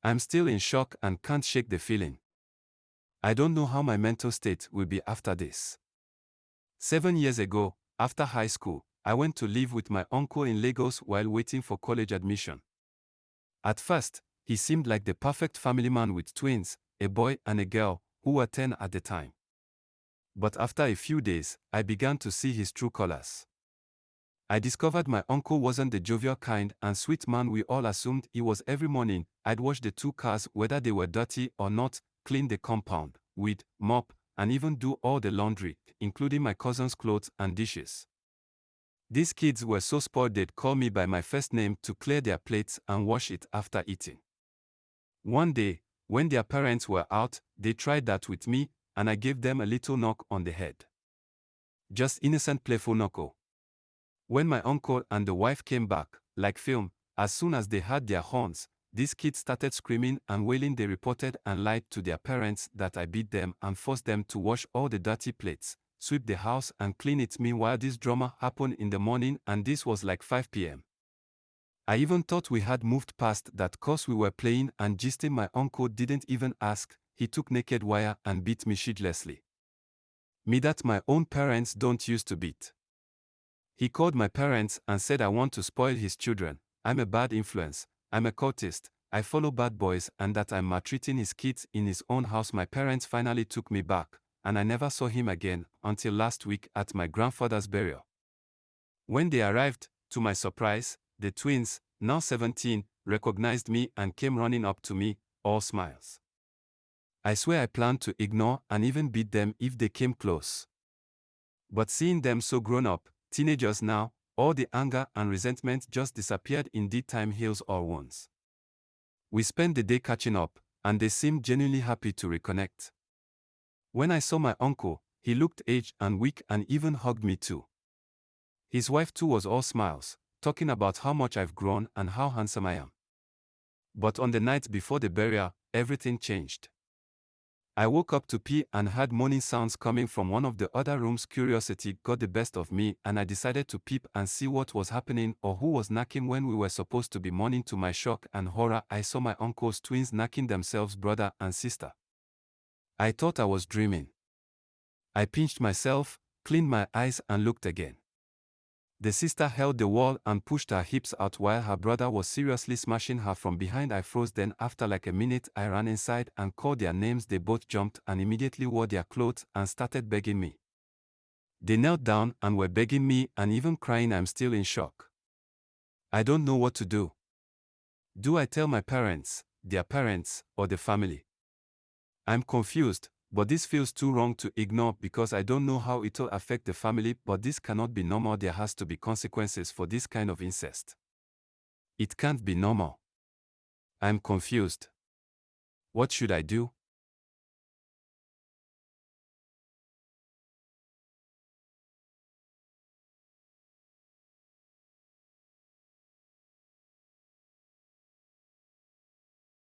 I'm still in shock and can't shake the feeling. I don't know how my mental state will be after this. 7 years ago, after high school, I went to live with my uncle in Lagos while waiting for college admission. At first, he seemed like the perfect family man with twins, a boy and a girl, who were 10 at the time. But after a few days, I began to see his true colors. I discovered my uncle wasn't the jovial kind and sweet man we all assumed he was. Every morning, I'd wash the two cars whether they were dirty or not, clean the compound, weed, mop, and even do all the laundry, including my cousin's clothes and dishes. These kids were so spoiled they'd call me by my first name to clear their plates and wash it after eating. One day, when their parents were out, they tried that with me, and I gave them a little knock on the head. Just innocent playful knuckle. When my uncle and the wife came back, like film, as soon as they heard their horns, these kids started screaming and wailing. They reported and lied to their parents that I beat them and forced them to wash all the dirty plates, sweep the house and clean it. Meanwhile, this drama happened in the morning, and this was like 5 p.m. I even thought we had moved past that cause we were playing and gisting. My uncle didn't even ask, he took naked wire and beat me shitlessly. Me that my own parents don't used to beat. He called my parents and said I want to spoil his children, I'm a bad influence, I'm a cultist, I follow bad boys, and that I'm maltreating his kids in his own house. My parents finally took me back, and I never saw him again until last week at my grandfather's burial. When they arrived, to my surprise, the twins, now 17, recognized me and came running up to me, all smiles. I swear I planned to ignore and even beat them if they came close. But seeing them so grown up, teenagers now, all the anger and resentment just disappeared. Indeed, time heals all wounds. We spent the day catching up, and they seemed genuinely happy to reconnect. When I saw my uncle, he looked aged and weak and even hugged me too. His wife too was all smiles, talking about how much I've grown and how handsome I am. But on the night before the burial, everything changed. I woke up to pee and heard moaning sounds coming from one of the other rooms. Curiosity got the best of me, and I decided to peep and see what was happening or who was knocking when we were supposed to be mourning. To my shock and horror, I saw my uncle's twins knocking themselves, brother and sister. I thought I was dreaming. I pinched myself, cleaned my eyes and looked again. The sister held the wall and pushed her hips out while her brother was seriously smashing her from behind. I froze. Then after like a minute I ran inside and called their names. They both jumped and immediately wore their clothes and started begging me. They knelt down and were begging me and even crying. I'm still in shock. I don't know what to do. Do I tell my parents, their parents, or the family? I'm confused, but this feels too wrong to ignore because I don't know how it'll affect the family. But this cannot be normal. There has to be consequences for this kind of incest. It can't be normal. I'm confused. What should I do?